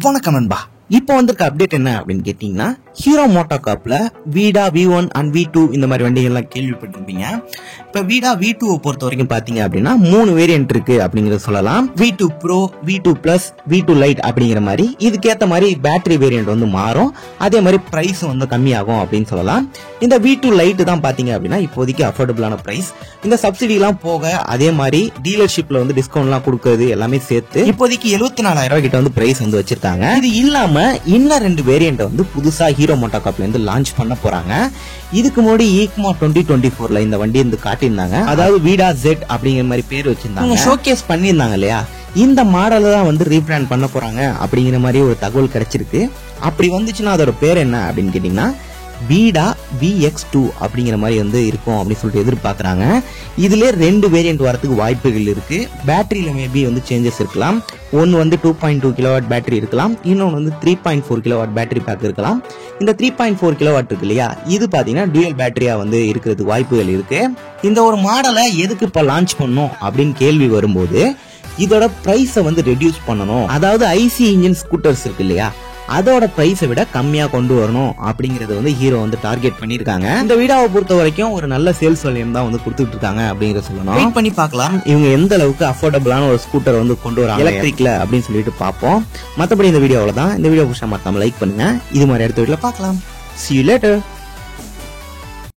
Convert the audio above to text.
வணக்கம் நண்பா. இப்போ வந்திருக்க அப்டேட் என்ன அப்படின்னு கேட்டீங்கன்னா, ஹீரோ மோட்டோகார்ப்ல வீடா V1 அண்ட் V2 இந்த மாதிரி வண்டிகள்லாம் கேள்விப்பட்டிருப்பீங்க. இப்போ வீடா V2 பொறுத்த வரைக்கும் பாத்தீங்க அப்படின்னா 3 வேரியன்ட் இருக்கு அப்படிங்கறத சொல்லலாம். V2 Pro, V2 Plus, V2 Lite அப்படிங்கிற மாதிரி இதுக்கேற்ற மாதிரி பேட்டரி வேரியன்ட் வந்து மாறும். அதே மாதிரி பிரைஸ் வந்து கம்மியாகும் அப்படின்னு சொல்லலாம். இந்த V2 Lite தான் பாத்தீங்க அப்படின்னா இப்போதைக்கு அஃபோர்டபுளான பிரைஸ். இந்த சப்சிடி எல்லாம் போக அதே மாதிரி டீலர்ஷிப்ல வந்து டிஸ்கவுண்ட் எல்லாம் கொடுக்கறது எல்லாமே சேர்த்து இப்போதைக்கு 74,000 கிட்ட வந்து பிரைஸ் வந்து வச்சிருக்காங்க. இது இல்லாம இன்னும் 2 வேரியன்ட் வந்து புதுசா ஹீரோ மோட்டோகார்ப்ல இருந்து லான்ச் பண்ண போறாங்க. இதுக்கு முன்னாடி ஈக்மா 2024ல இந்த வண்டி வந்து காட்டியிருந்தாங்க. அதாவது வீடா Z அப்படிங்கிற மாதிரி பேர் வச்சிருந்தாங்க. ஷோகேஸ் பண்ணியிருந்தாங்க இல்லையா, இந்த மாடலை தான் வந்து ரீபிராண்ட் பண்ண போறாங்க அப்படிங்கிற மாதிரி ஒரு தகவல் கிடைச்சிருக்கு. அப்படி வந்துச்சுன்னா அதோட பேர் என்ன அப்படின்னு கேட்டீங்கன்னா வீடா VX2 அப்படிங்கிற மாதிரி வந்து இருக்கும் அப்படின்னு சொல்லிட்டு எதிர்பார்க்கறாங்க. இதுல 2 வேரியன்ட் வரதுக்கு வாய்ப்புகள் இருக்கு. பேட்டரியில மேபி வந்து சேஞ்சஸ் இருக்கலாம். ஒன்னு வந்து 2.2 கிலோவாட் பேட்டரி இருக்கலாம், இன்னொன்று வந்து 3.4 கிலோவாட் பேட்டரி பேக் இருக்கலாம். இந்த 3.4 கிலோவாட் இருக்கு இல்லையா, இது பாத்தீங்கன்னா டூயல் பேட்டரியா வந்து இருக்கிறது வாய்ப்புகள் இருக்கு. இந்த ஒரு மாடலை எதுக்கு இப்ப லான்ச் பண்ணும் அப்படின்னு கேள்வி வரும்போது இதோட பிரைஸை வந்து ரெடியூஸ் பண்ணணும். அதாவது ஐசி இன்ஜின் ஸ்கூட்டர்ஸ் இருக்கு இல்லையா, அதோட பிரைஸை விட கம்மியா கொண்டு வரணும் அப்படிங்கறது வந்து ஹீரோ வந்து டார்கெட் பண்ணிருக்காங்க. இந்த வீடியோவை பொறுத்த வரைக்கும் ஒரு நல்ல சேல்ஸ் வால்யூம் தான் வந்து கொடுத்துட்டு இருக்காங்க அப்படிங்கறத சொல்லணும். வெயிட் பண்ணி பார்க்கலாம் இவங்க எந்த அளவுக்கு அஃபோர்டபுளான ஒரு ஸ்கூட்டர் வந்து கொண்டு வராங்க எலக்ட்ரிக்ல அப்படின்னு சொல்லிட்டு பார்ப்போம். மத்தபடி இந்த வீடியோல தான். இந்த வீடியோ புடிச்சா மறக்காம லைக் பண்ணுங்க. இது மாதிரி அடுத்த வீடியோல பார்க்கலாம். See you later.